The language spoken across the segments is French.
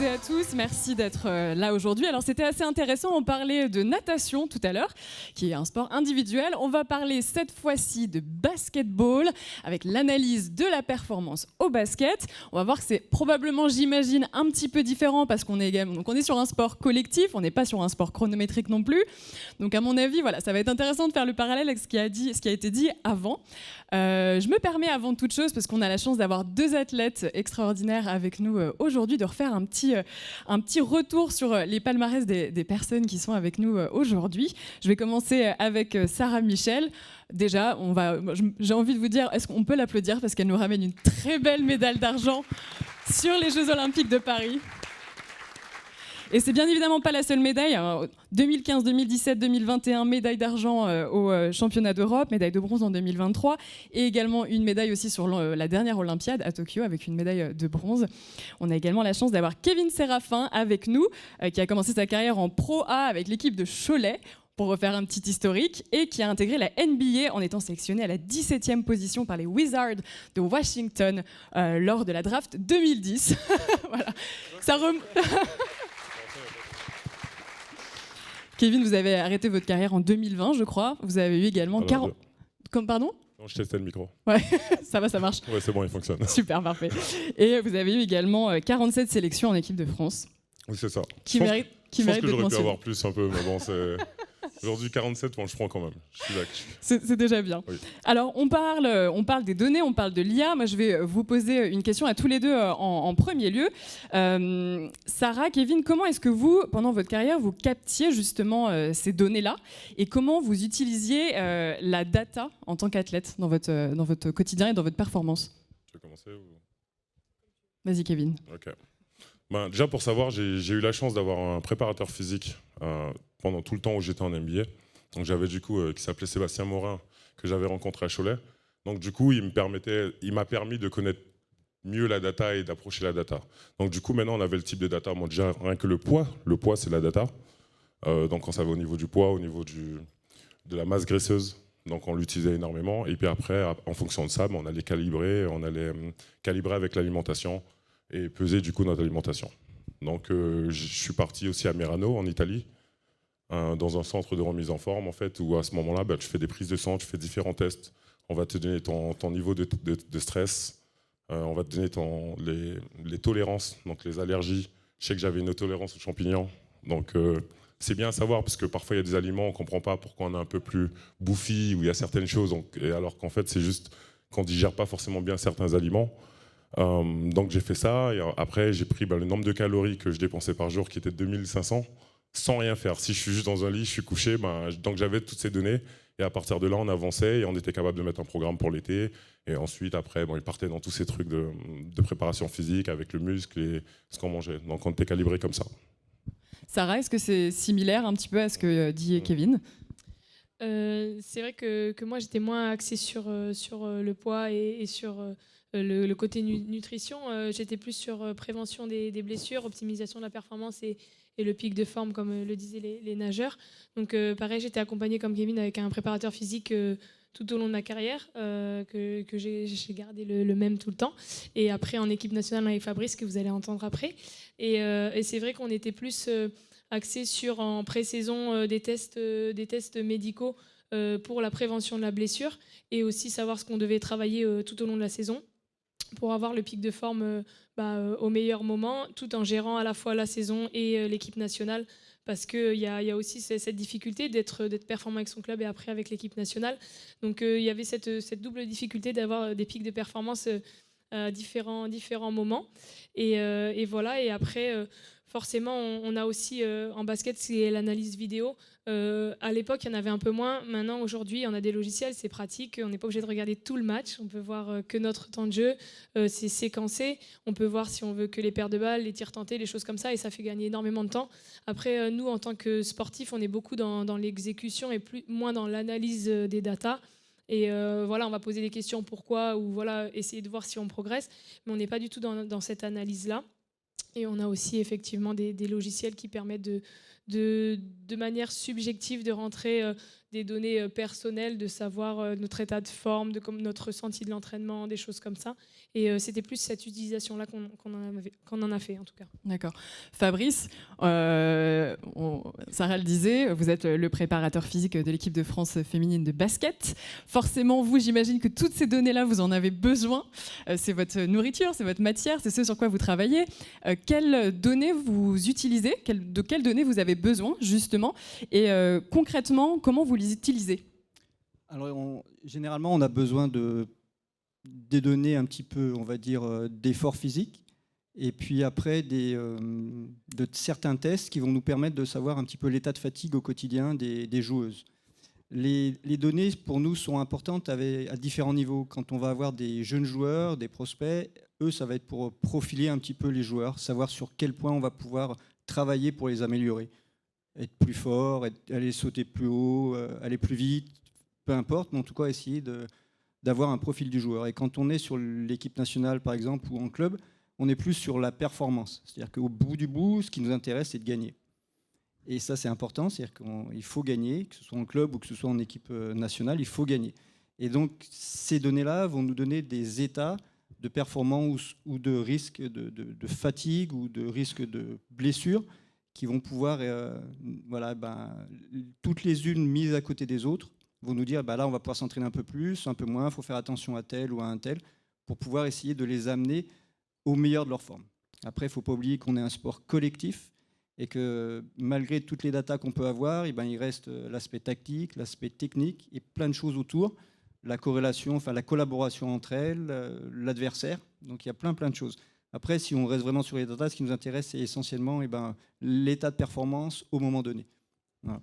et à tous, merci d'être là aujourd'hui. Alors c'était assez intéressant, on parlait de natation tout à l'heure, qui est un sport individuel. On va parler cette fois-ci de basketball, avec l'analyse de la performance au basket. On va voir que c'est probablement, j'imagine, un petit peu différent parce qu'on est sur un sport collectif, on n'est pas sur un sport chronométrique non plus. Donc à mon avis, voilà, ça va être intéressant de faire le parallèle avec ce qui a été dit avant. Je me permets avant toute chose, parce qu'on a la chance d'avoir deux athlètes extraordinaires avec nous aujourd'hui, de refaire un petit retour sur les palmarès des personnes qui sont avec nous aujourd'hui. Je vais commencer avec Sarah Michel. Déjà, j'ai envie de vous dire, est-ce qu'on peut l'applaudir parce qu'elle nous ramène une très belle médaille d'argent sur les Jeux Olympiques de Paris. Et c'est bien évidemment pas la seule médaille. 2015, 2017, 2021, médaille d'argent au championnat d'Europe, médaille de bronze en 2023 et également une médaille aussi sur la dernière Olympiade à Tokyo avec une médaille de bronze. On a également la chance d'avoir Kevin Séraphin avec nous qui a commencé sa carrière en Pro A avec l'équipe de Cholet pour refaire un petit historique et qui a intégré la NBA en étant sélectionné à la 17e position par les Wizards de Washington lors de la draft 2010. Voilà. Kevin, vous avez arrêté votre carrière en 2020, je crois. Vous avez eu également 40... Pardon ? Non, je testais le micro. Ouais, ça va, ça marche. Ouais, c'est bon, il fonctionne. Super, parfait. Et vous avez eu également 47 sélections en équipe de France. Oui, c'est ça. Je pense que j'aurais pu avoir plus un peu, mais bon, c'est... Aujourd'hui, 47, bon, je prends quand même. Je suis d'accord. C'est déjà bien. Oui. Alors, on parle des données, on parle de l'IA. Moi, je vais vous poser une question à tous les deux en premier lieu. Sarah, Kevin, comment est-ce que vous, pendant votre carrière, vous captiez justement ces données-là et comment vous utilisiez la data en tant qu'athlète dans votre quotidien et dans votre performance ? Tu veux commencer ou... Vas-y, Kevin. Ok. Déjà, pour savoir, j'ai eu la chance d'avoir un préparateur physique pendant tout le temps où j'étais en NBA. Donc j'avais du coup qui s'appelait Sébastien Morin, que j'avais rencontré à Cholet. Donc du coup, il m'a permis de connaître mieux la data et d'approcher la data. Donc du coup, maintenant, on avait le type de data. Bon, déjà, rien que le poids c'est la data. Donc on savait au niveau du poids, au niveau de la masse graisseuse. Donc on l'utilisait énormément. Et puis après, en fonction de ça, on allait calibrer avec l'alimentation et peser du coup notre alimentation. Donc je suis parti aussi à Merano, en Italie, dans un centre de remise en forme, en fait, où à ce moment-là, tu fais des prises de sang, tu fais différents tests. On va te donner ton niveau de stress, on va te donner les tolérances, donc les allergies. Je sais que j'avais une tolérance aux champignons, donc c'est bien à savoir, parce que parfois il y a des aliments, on ne comprend pas pourquoi on est un peu plus bouffi, ou il y a certaines choses, alors qu'en fait c'est juste qu'on ne digère pas forcément bien certains aliments. Donc j'ai fait ça, et après j'ai pris le nombre de calories que je dépensais par jour, qui était 2500, sans rien faire. Si je suis juste dans un lit, je suis couché, donc j'avais toutes ces données, et à partir de là on avançait et on était capable de mettre un programme pour l'été, et ensuite après il partait dans tous ces trucs de préparation physique avec le muscle et ce qu'on mangeait, donc on était calibré comme ça. Sarah, est-ce que c'est similaire un petit peu à ce que dit Kevin ? C'est vrai que moi j'étais moins axée sur le poids et sur le côté nutrition. J'étais plus sur prévention des blessures, optimisation de la performance et le pic de forme, comme le disaient les nageurs. Donc pareil, j'étais accompagnée comme Kevin avec un préparateur physique tout au long de ma carrière, que j'ai gardé le même tout le temps. Et après en équipe nationale avec Fabrice, que vous allez entendre après. Et c'est vrai qu'on était plus axé sur en pré-saison des tests médicaux pour la prévention de la blessure et aussi savoir ce qu'on devait travailler tout au long de la saison pour avoir le pic de forme au meilleur moment, tout en gérant à la fois la saison et l'équipe nationale, parce qu'il y a aussi cette difficulté d'être performant avec son club et après avec l'équipe nationale. Donc il y avait cette double difficulté d'avoir des pics de performance à différents moments. Et voilà, et après... Forcément, on a aussi en basket, c'est l'analyse vidéo. À l'époque, il y en avait un peu moins. Maintenant, aujourd'hui, on a des logiciels, c'est pratique. On n'est pas obligé de regarder tout le match. On peut voir que notre temps de jeu, c'est séquencé. On peut voir si on veut que les paires de balles, les tirs tentés, les choses comme ça. Et ça fait gagner énormément de temps. Après, nous, en tant que sportifs, on est beaucoup dans l'exécution et moins dans l'analyse des datas. Et voilà, on va poser des questions pourquoi, ou voilà, essayer de voir si on progresse. Mais on n'est pas du tout dans cette analyse-là. Et on a aussi effectivement des logiciels qui permettent de manière subjective de rentrer des données personnelles, de savoir notre état de forme, comme notre ressenti de l'entraînement, des choses comme ça. Et c'était plus cette utilisation-là qu'on en a fait, en tout cas. D'accord. Fabrice, Sarah le disait, vous êtes le préparateur physique de l'équipe de France féminine de basket. Forcément, vous, j'imagine que toutes ces données-là, vous en avez besoin. C'est votre nourriture, c'est votre matière, c'est ce sur quoi vous travaillez. Quelles données vous utilisez ? De quelles données vous avez besoin, justement ? Et concrètement, comment vous les utilisez ? Alors, généralement, on a besoin des données un petit peu, on va dire, d'effort physique, et puis après de certains tests qui vont nous permettre de savoir un petit peu l'état de fatigue au quotidien des joueuses. Les données, pour nous, sont importantes à différents niveaux. Quand on va avoir des jeunes joueurs, des prospects, eux, ça va être pour profiler un petit peu les joueurs, savoir sur quel point on va pouvoir travailler pour les améliorer. Être plus fort, aller sauter plus haut, aller plus vite, peu importe, mais en tout cas essayer d'avoir un profil du joueur. Et quand on est sur l'équipe nationale, par exemple, ou en club, on est plus sur la performance. C'est-à-dire qu'au bout du bout, ce qui nous intéresse, c'est de gagner. Et ça, c'est important, c'est-à-dire qu'il faut gagner, que ce soit en club ou que ce soit en équipe nationale, il faut gagner. Et donc, ces données-là vont nous donner des états de performance ou de risque de fatigue ou de risque de blessure qui vont pouvoir, toutes les unes mises à côté des autres, vont nous dire, là, on va pouvoir s'entraîner un peu plus, un peu moins, il faut faire attention à tel ou à un tel, pour pouvoir essayer de les amener au meilleur de leur forme. Après, il ne faut pas oublier qu'on est un sport collectif et que malgré toutes les datas qu'on peut avoir, il reste l'aspect tactique, l'aspect technique et plein de choses autour, la corrélation, la collaboration entre elles, l'adversaire. Donc il y a plein de choses. Après, si on reste vraiment sur les datas, ce qui nous intéresse, c'est essentiellement l'état de performance au moment donné. Voilà.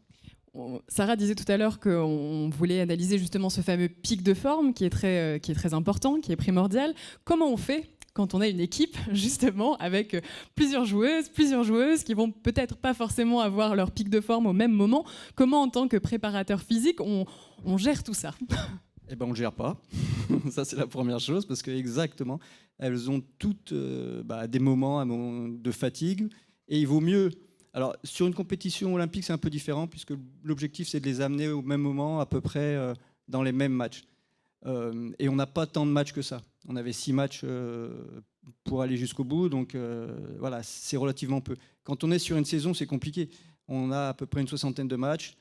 Sarah disait tout à l'heure qu'on voulait analyser justement ce fameux pic de forme qui est très important, qui est primordial. Comment on fait quand on a une équipe justement avec plusieurs joueuses qui vont peut-être pas forcément avoir leur pic de forme au même moment? Comment en tant que préparateur physique on gère tout ça? On ne gère pas. Ça, c'est la première chose, parce que exactement, elles ont toutes des moments de fatigue. Et il vaut mieux... Alors, sur une compétition olympique, c'est un peu différent, puisque l'objectif, c'est de les amener au même moment, à peu près dans les mêmes matchs. Et on n'a pas tant de matchs que ça. On avait 6 matchs pour aller jusqu'au bout, donc c'est relativement peu. Quand on est sur une saison, c'est compliqué. On a à peu près une 60aine de matchs.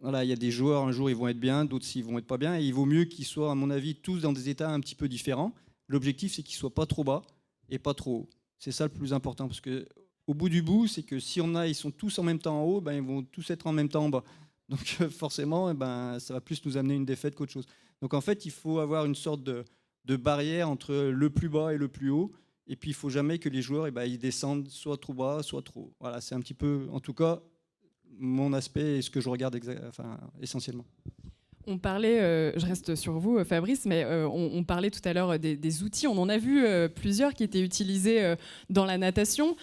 Voilà, il y a des joueurs, un jour ils vont être bien, d'autres ils vont être pas bien, et il vaut mieux qu'ils soient, à mon avis, tous dans des états un petit peu différents. L'objectif, c'est qu'ils soient pas trop bas et pas trop haut. C'est ça le plus important, parce que au bout du bout, c'est que si ils sont tous en même temps en haut, ils vont tous être en même temps en bas. Donc forcément, ça va plus nous amener une défaite qu'autre chose. Donc en fait, il faut avoir une sorte de barrière entre le plus bas et le plus haut. Et puis il faut jamais que les joueurs ils descendent soit trop bas, soit trop haut. Voilà, c'est un petit peu, en tout cas, mon aspect et ce que je regarde essentiellement. On parlait, je reste sur vous Fabrice, mais on parlait tout à l'heure des outils. On en a vu plusieurs qui étaient utilisés dans la natation.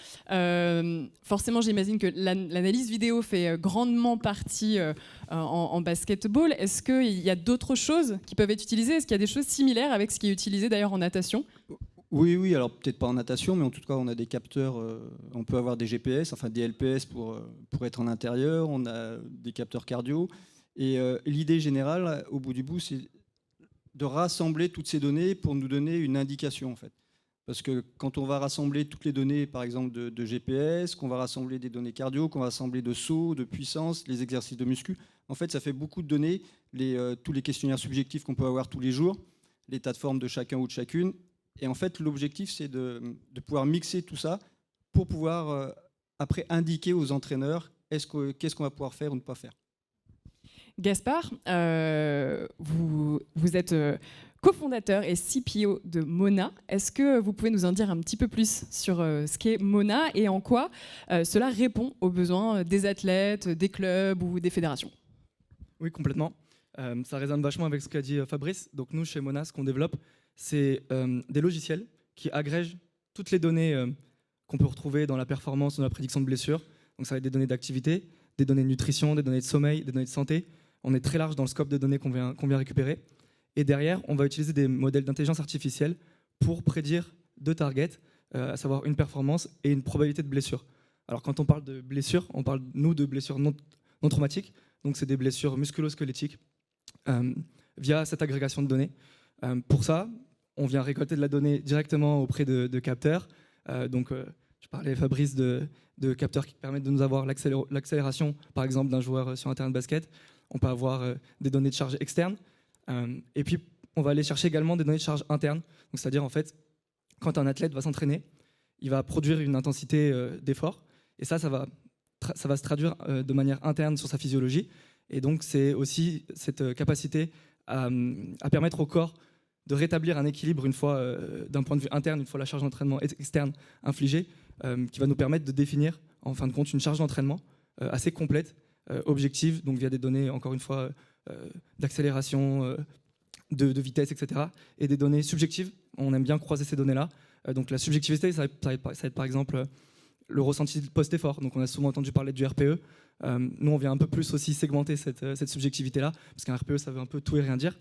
Forcément, j'imagine que l'analyse vidéo fait grandement partie en basketball. Est-ce qu'il y a d'autres choses qui peuvent être utilisées? Est-ce qu'il y a des choses similaires avec ce qui est utilisé d'ailleurs en natation? Oui, alors peut-être pas en natation, mais en tout cas, on a des capteurs, on peut avoir des GPS, des LPS pour être en intérieur, on a des capteurs cardio. Et l'idée générale, au bout du bout, c'est de rassembler toutes ces données pour nous donner une indication, en fait. Parce que quand on va rassembler toutes les données, par exemple, de GPS, qu'on va rassembler des données cardio, qu'on va rassembler de saut, de puissance, les exercices de muscu, en fait, ça fait beaucoup de données, tous les questionnaires subjectifs qu'on peut avoir tous les jours, l'état de forme de chacun ou de chacune. Et en fait, l'objectif, c'est de pouvoir mixer tout ça pour pouvoir, après, indiquer aux entraîneurs qu'est-ce qu'on va pouvoir faire ou ne pas faire. Gaspard, vous êtes cofondateur et CPO de Mona. Est-ce que vous pouvez nous en dire un petit peu plus sur ce qu'est Mona et en quoi cela répond aux besoins des athlètes, des clubs ou des fédérations? Oui, complètement. Ça résonne vachement avec ce qu'a dit Fabrice. Donc nous, chez Mona, ce qu'on développe, c'est des logiciels qui agrègent toutes les données qu'on peut retrouver dans la performance, dans la prédiction de blessures. Donc ça va être des données d'activité, des données de nutrition, des données de sommeil, des données de santé. On est très large dans le scope de données qu'on vient récupérer. Et derrière, on va utiliser des modèles d'intelligence artificielle pour prédire deux targets, à savoir une performance et une probabilité de blessure. Alors quand on parle de blessures, on parle nous de blessures non traumatiques, donc c'est des blessures musculo-squelettiques via cette agrégation de données. Pour ça, on vient récolter de la donnée directement auprès de capteurs. Je parlais, Fabrice, de capteurs qui permettent de nous avoir l'accélération, par exemple, d'un joueur sur un terrain de basket. On peut avoir des données de charge externes. Et puis, on va aller chercher également des données de charge internes. C'est-à-dire, en fait, quand un athlète va s'entraîner, il va produire une intensité d'effort. Et ça va se traduire de manière interne sur sa physiologie. Et donc, c'est aussi cette capacité à permettre au corps de rétablir un équilibre une fois, d'un point de vue interne, une fois la charge d'entraînement externe infligée, qui va nous permettre de définir, en fin de compte, une charge d'entraînement assez complète, objective, donc via des données, encore une fois, d'accélération, de vitesse, etc. Et des données subjectives. On aime bien croiser ces données-là. Donc la subjectivité, ça va être par exemple le ressenti post-effort. Donc on a souvent entendu parler du RPE. Nous, on vient un peu plus aussi segmenter cette subjectivité-là, parce qu'un RPE, ça veut un peu tout et rien dire.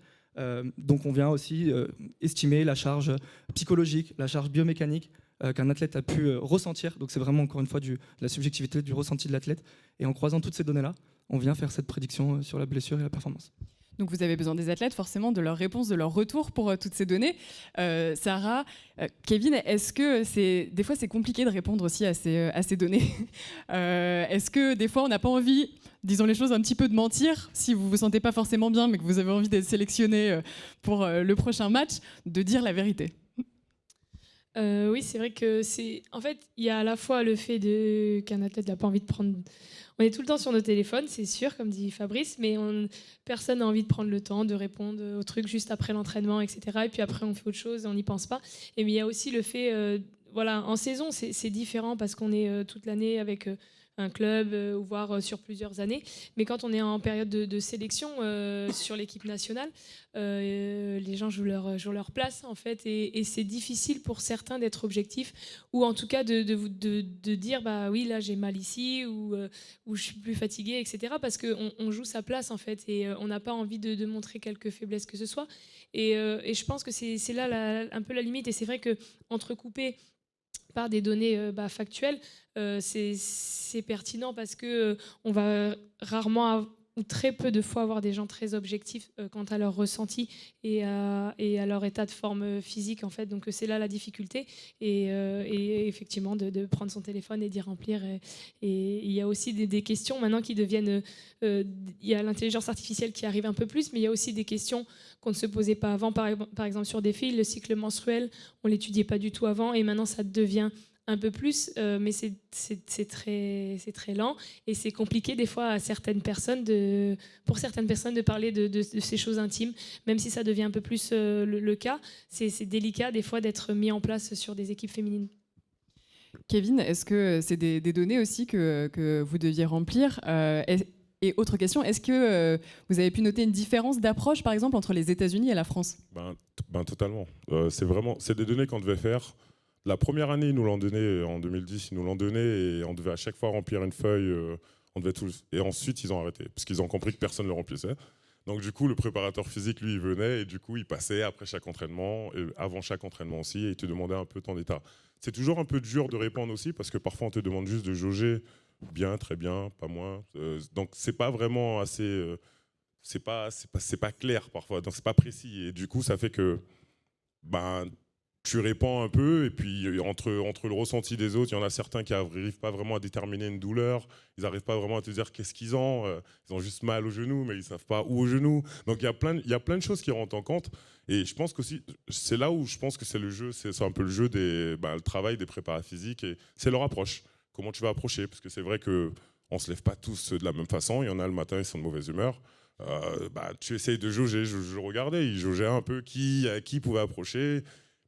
Donc on vient aussi estimer la charge psychologique, la charge biomécanique qu'un athlète a pu ressentir. Donc c'est vraiment, encore une fois, de la subjectivité, du ressenti de l'athlète. Et en croisant toutes ces données-là, on vient faire cette prédiction sur la blessure et la performance. Donc vous avez besoin des athlètes, forcément, de leur réponse, de leur retour pour toutes ces données. Sarah, Kevin, est-ce que des fois c'est compliqué de répondre aussi à ces données Est-ce que des fois on n'a pas envie, disons les choses, un petit peu de mentir, si vous ne vous sentez pas forcément bien mais que vous avez envie d'être sélectionné pour le prochain match, de dire la vérité? Oui, c'est vrai que en fait, il y a à la fois le fait qu'un athlète n'a pas envie de prendre. On est tout le temps sur nos téléphones, c'est sûr, comme dit Fabrice, mais personne n'a envie de prendre le temps de répondre aux trucs juste après l'entraînement, etc. Et puis après, on fait autre chose, on n'y pense pas. Et mais il y a aussi le fait, voilà, en saison, c'est différent parce qu'on est toute l'année avec un club, ou voire sur plusieurs années. Mais quand on est en période de sélection sur l'équipe nationale, les gens jouent leur place, en fait, et c'est difficile pour certains d'être objectifs, ou en tout cas de dire bah oui, là j'ai mal ici, ou je suis plus fatigué, etc. Parce qu'on joue sa place, en fait, et on n'a pas envie de montrer quelque faiblesse que ce soit. Et je pense que c'est là un peu la limite, et c'est vrai que entrecouper par des données factuelles, c'est pertinent parce que on va rarement ou très peu de fois avoir des gens très objectifs quant à leur ressenti et à leur état de forme physique, en fait. Donc c'est là la difficulté, et effectivement de prendre son téléphone et d'y remplir. Et il y a aussi des questions maintenant qui deviennent... il y a l'intelligence artificielle qui arrive un peu plus, mais il y a aussi des questions qu'on ne se posait pas avant. Par exemple, sur des filles, le cycle menstruel, on ne l'étudiait pas du tout avant, et maintenant ça devient un peu plus, mais c'est très lent, et c'est compliqué des fois pour certaines personnes de parler de ces choses intimes, même si ça devient un peu plus le cas. C'est délicat des fois d'être mis en place sur des équipes féminines. Kevin, est-ce que c'est des données aussi que vous deviez remplir et autre question, est-ce que vous avez pu noter une différence d'approche, par exemple, entre les États-Unis et la France? Totalement. C'est des données qu'on devait faire. La première année, ils nous l'ont donné, en 2010, ils nous l'ont donné, et on devait à chaque fois remplir une feuille. Et ensuite, ils ont arrêté, parce qu'ils ont compris que personne ne le remplissait. Donc du coup, le préparateur physique, lui, il venait, et du coup, il passait après chaque entraînement, et avant chaque entraînement aussi, et il te demandait un peu ton état. C'est toujours un peu dur de répondre aussi, parce que parfois, on te demande juste de jauger bien, très bien, pas moins. Donc c'est pas vraiment assez... c'est pas clair parfois, donc c'est pas précis. Et du coup, ça fait que... tu répands un peu, et puis entre le ressenti des autres, il y en a certains qui n'arrivent pas vraiment à déterminer une douleur, ils n'arrivent pas vraiment à te dire qu'est-ce qu'ils ont, ils ont juste mal au genou, mais ils ne savent pas où au genou. Donc il y a plein de choses qui rentrent en compte, et je pense qu'aussi, c'est là où je pense que c'est le jeu, c'est un peu le jeu, le travail des préparateurs physiques, et c'est leur approche, comment tu vas approcher, parce que c'est vrai qu'on ne se lève pas tous de la même façon, il y en a le matin, ils sont de mauvaise humeur. Tu essayes de jauger, je regardais, il jaugeait un peu qui pouvait approcher,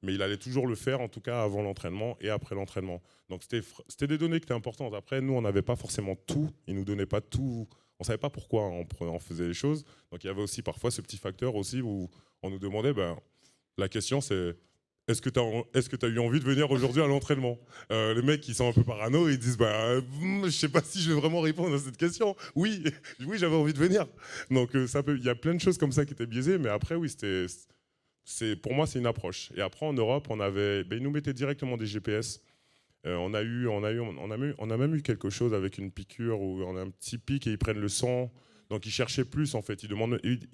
mais il allait toujours le faire, en tout cas avant l'entraînement et après l'entraînement. Donc c'était des données qui étaient importantes. Après, nous, on n'avait pas forcément tout, ils ne nous donnaient pas tout, on ne savait pas pourquoi on faisait les choses. Donc il y avait aussi parfois ce petit facteur aussi où on nous demandait, la question c'est, est-ce que tu as eu envie de venir aujourd'hui à l'entraînement? Les mecs qui sont un peu parano, ils disent, je ne sais pas si je vais vraiment répondre à cette question. Oui, j'avais envie de venir. Donc il y a plein de choses comme ça qui étaient biaisées, mais après, oui, pour moi, c'est une approche. Et après, en Europe, ils nous mettaient directement des GPS. On a même eu quelque chose avec une piqûre où on a un petit pic et ils prennent le sang. Donc ils cherchaient plus en fait. Ils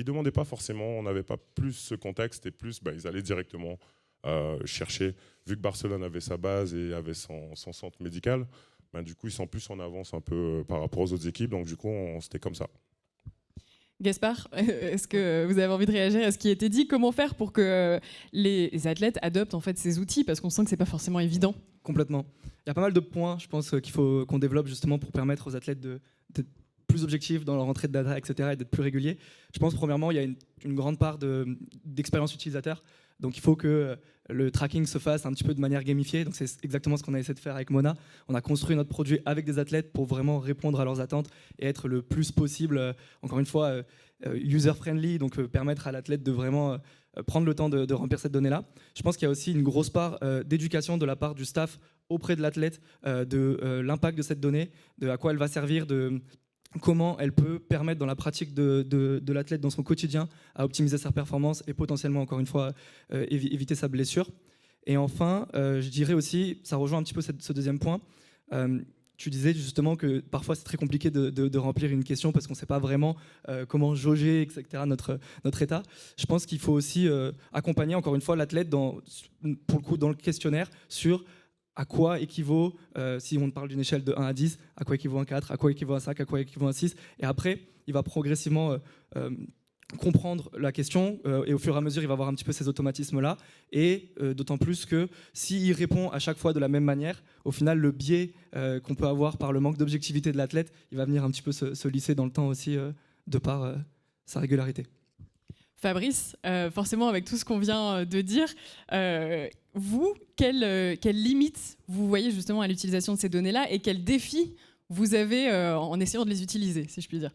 demandaient pas forcément. On n'avait pas plus ce contexte et plus, ils allaient directement chercher. Vu que Barcelone avait sa base et avait son centre médical, du coup ils sont plus en avance un peu par rapport aux autres équipes. Donc du coup c'était comme ça. Gaspard, est-ce que vous avez envie de réagir à ce qui a été dit? Comment faire pour que les athlètes adoptent en fait ces outils? Parce qu'on sent que c'est pas forcément évident. Complètement. Il y a pas mal de points, je pense, qu'il faut qu'on développe justement pour permettre aux athlètes d'être plus objectifs dans leur entrée de data, etc., et d'être plus réguliers. Je pense, premièrement, il y a une grande part d'expérience utilisateur. Donc il faut que le tracking se fasse un petit peu de manière gamifiée. Donc c'est exactement ce qu'on a essayé de faire avec Mona. On a construit notre produit avec des athlètes pour vraiment répondre à leurs attentes et être le plus possible, encore une fois, user-friendly, donc permettre à l'athlète de vraiment prendre le temps de remplir cette donnée-là. Je pense qu'il y a aussi une grosse part d'éducation de la part du staff auprès de l'athlète, de l'impact de cette donnée, de à quoi elle va servir, de comment elle peut permettre dans la pratique de l'athlète dans son quotidien à optimiser sa performance et potentiellement, encore une fois, éviter sa blessure. Et enfin, je dirais aussi, ça rejoint un petit peu ce deuxième point, tu disais justement que parfois c'est très compliqué de remplir une question parce qu'on ne sait pas vraiment comment jauger, etc., notre état. Je pense qu'il faut aussi accompagner, encore une fois, l'athlète pour le coup, dans le questionnaire sur à quoi équivaut, si on parle d'une échelle de 1 à 10, à quoi équivaut un 4, à quoi équivaut un 5, à quoi équivaut un 6. Et après, il va progressivement comprendre la question et au fur et à mesure, il va avoir un petit peu ces automatismes-là. Et d'autant plus que s'il répond à chaque fois de la même manière, au final, le biais qu'on peut avoir par le manque d'objectivité de l'athlète, il va venir un petit peu se lisser dans le temps aussi de par sa régularité. Fabrice, forcément avec tout ce qu'on vient de dire, vous, quelles limites vous voyez justement à l'utilisation de ces données-là et quels défis vous avez en essayant de les utiliser, si je puis dire?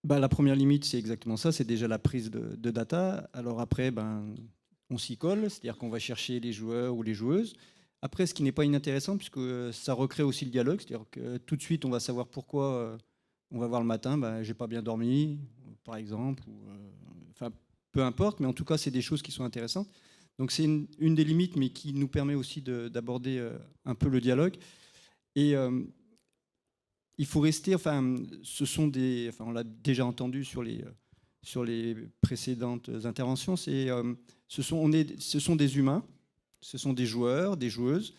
La première limite, c'est exactement ça, c'est déjà la prise de data. Alors après, on s'y colle, c'est-à-dire qu'on va chercher les joueurs ou les joueuses. Après, ce qui n'est pas inintéressant, puisque ça recrée aussi le dialogue, c'est-à-dire que tout de suite, on va savoir pourquoi on va voir le matin, j'ai pas bien dormi, par exemple, enfin, peu importe, mais en tout cas, c'est des choses qui sont intéressantes. Donc c'est une des limites, mais qui nous permet aussi d'aborder un peu le dialogue. Et il faut rester, on l'a déjà entendu sur les précédentes interventions, ce sont des humains, ce sont des joueurs, des joueuses,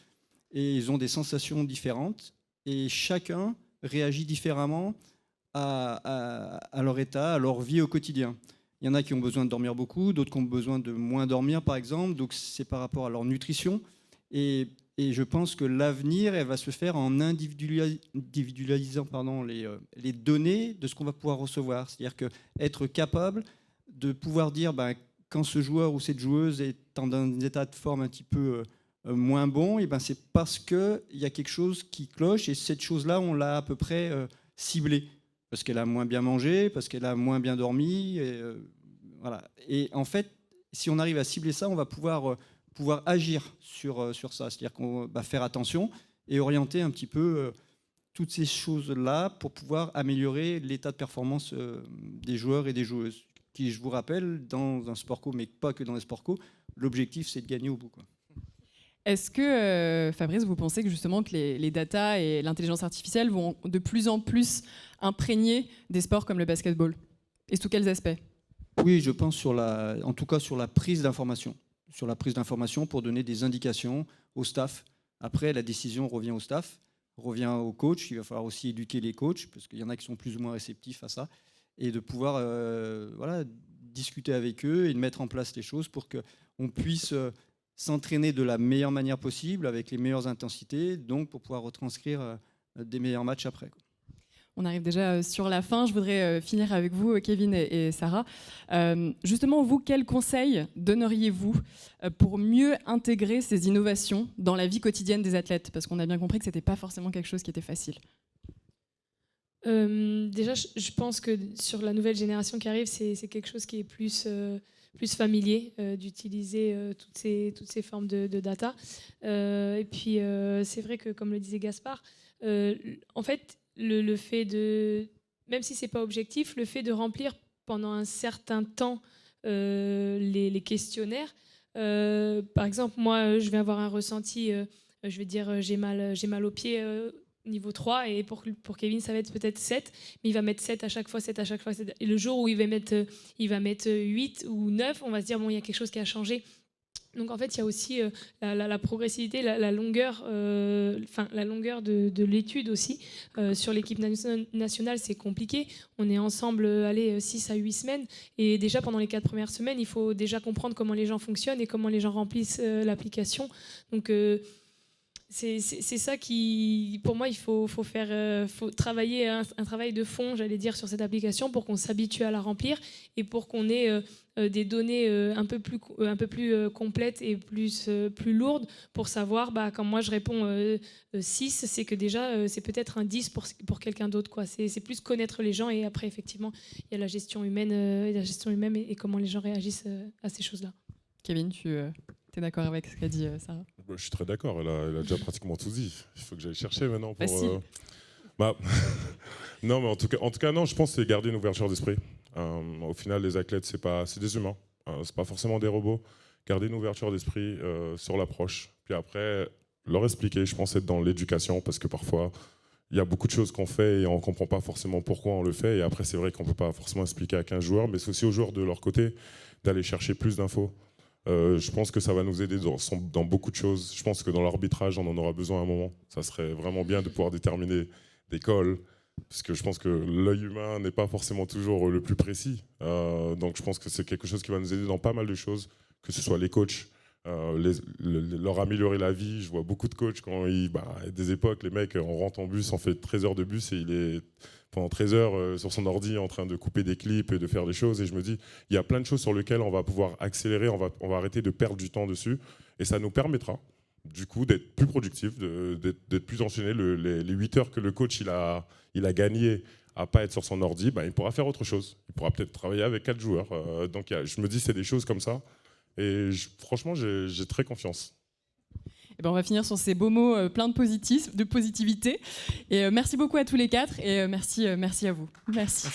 et ils ont des sensations différentes, et chacun réagit différemment à leur état, à leur vie au quotidien. Il y en a qui ont besoin de dormir beaucoup, d'autres qui ont besoin de moins dormir, par exemple. Donc, c'est par rapport à leur nutrition. Et je pense que l'avenir, elle va se faire en individualisant les données de ce qu'on va pouvoir recevoir. C'est-à-dire qu'être capable de pouvoir dire quand ce joueur ou cette joueuse est dans un état de forme un petit peu moins bon, c'est parce qu'il y a quelque chose qui cloche. Et cette chose-là, on l'a à peu près ciblée. Parce qu'elle a moins bien mangé, parce qu'elle a moins bien dormi. Voilà. Et en fait, si on arrive à cibler ça, on va pouvoir agir sur ça. C'est-à-dire qu'on va faire attention et orienter un petit peu toutes ces choses-là pour pouvoir améliorer l'état de performance des joueurs et des joueuses. Qui, je vous rappelle, dans un sport co, mais pas que dans les sports co, l'objectif, c'est de gagner au bout, quoi. Est-ce que, Fabrice, vous pensez que justement que les data et l'intelligence artificielle vont de plus en plus imprégner des sports comme le basketball? Et sous quels aspects? Oui, je pense en tout cas sur la prise d'information. Sur la prise d'information pour donner des indications au staff. Après, la décision revient au staff, revient au coach. Il va falloir aussi éduquer les coachs, parce qu'il y en a qui sont plus ou moins réceptifs à ça. Et de pouvoir discuter avec eux et de mettre en place les choses pour qu'on puisse s'entraîner de la meilleure manière possible, avec les meilleures intensités, donc pour pouvoir retranscrire des meilleurs matchs après. On arrive déjà sur la fin. Je voudrais finir avec vous, Kevin et Sarah. Justement, vous, quels conseils donneriez-vous pour mieux intégrer ces innovations dans la vie quotidienne des athlètes? Parce qu'on a bien compris que ce n'était pas forcément quelque chose qui était facile. Déjà, je pense que sur la nouvelle génération qui arrive, c'est quelque chose qui est plus familier d'utiliser toutes ces formes de data. Et puis, c'est vrai que, comme le disait Gaspard, en fait, le fait de, même si c'est pas objectif, le fait de remplir pendant un certain temps les questionnaires. Par exemple, moi, je vais avoir un ressenti je vais dire j'ai mal au pied niveau 3, et pour Kevin ça va être peut-être 7, mais il va mettre 7 à chaque fois, 7 à chaque fois, 7. Et le jour où il va mettre 8 ou 9, on va se dire bon, il y a quelque chose qui a changé. Donc en fait, il y a aussi la progressivité, la longueur, la longueur de l'étude aussi. Sur l'équipe nationale, c'est compliqué. On est ensemble 6 à 8 semaines. Et déjà, pendant les 4 premières semaines, il faut déjà comprendre comment les gens fonctionnent et comment les gens remplissent l'application. Donc c'est ça qui, pour moi, il faut travailler un travail de fond, j'allais dire, sur cette application pour qu'on s'habitue à la remplir et pour qu'on ait des données un peu plus complètes et plus lourdes pour savoir, quand moi je réponds 6, c'est que déjà c'est peut-être un 10 pour quelqu'un d'autre, quoi. C'est plus connaître les gens, et après effectivement il y a la gestion humaine et comment les gens réagissent à ces choses-là. Kevin, tu es d'accord avec ce qu'a dit Sarah? Je suis très d'accord, elle a déjà pratiquement tout dit. Il faut que j'aille chercher maintenant pour... Facile. Non, mais en tout cas, non, je pense que c'est garder une ouverture d'esprit. Au final, les athlètes, c'est des humains. C'est pas forcément des robots. Garder une ouverture d'esprit sur l'approche. Puis après, leur expliquer, je pense, être dans l'éducation, parce que parfois, il y a beaucoup de choses qu'on fait et on ne comprend pas forcément pourquoi on le fait. Et après, c'est vrai qu'on ne peut pas forcément expliquer à 15 joueurs, mais c'est aussi aux joueurs de leur côté d'aller chercher plus d'infos. Je pense que ça va nous aider dans beaucoup de choses. Je pense que dans l'arbitrage, on en aura besoin à un moment. Ça serait vraiment bien de pouvoir déterminer des calls, parce que je pense que l'œil humain n'est pas forcément toujours le plus précis. Donc je pense que c'est quelque chose qui va nous aider dans pas mal de choses, que ce soit les coachs, leur améliorer la vie. Je vois beaucoup de coachs, quand à des époques, les mecs, on rentre en bus, on fait 13 heures de bus et il est pendant 13 heures sur son ordi en train de couper des clips et de faire des choses. Et je me dis, il y a plein de choses sur lesquelles on va pouvoir accélérer, on va arrêter de perdre du temps dessus. Et ça nous permettra, du coup, d'être plus productif, d'être plus enchaîné. Les 8 heures que le coach il a gagné à pas être sur son ordi, il pourra faire autre chose. Il pourra peut-être travailler avec 4 joueurs. Donc je me dis, c'est des choses comme ça. Et franchement, j'ai très confiance. On va finir sur ces beaux mots pleins de positivité. Et merci beaucoup à tous les 4 et merci à vous. Merci.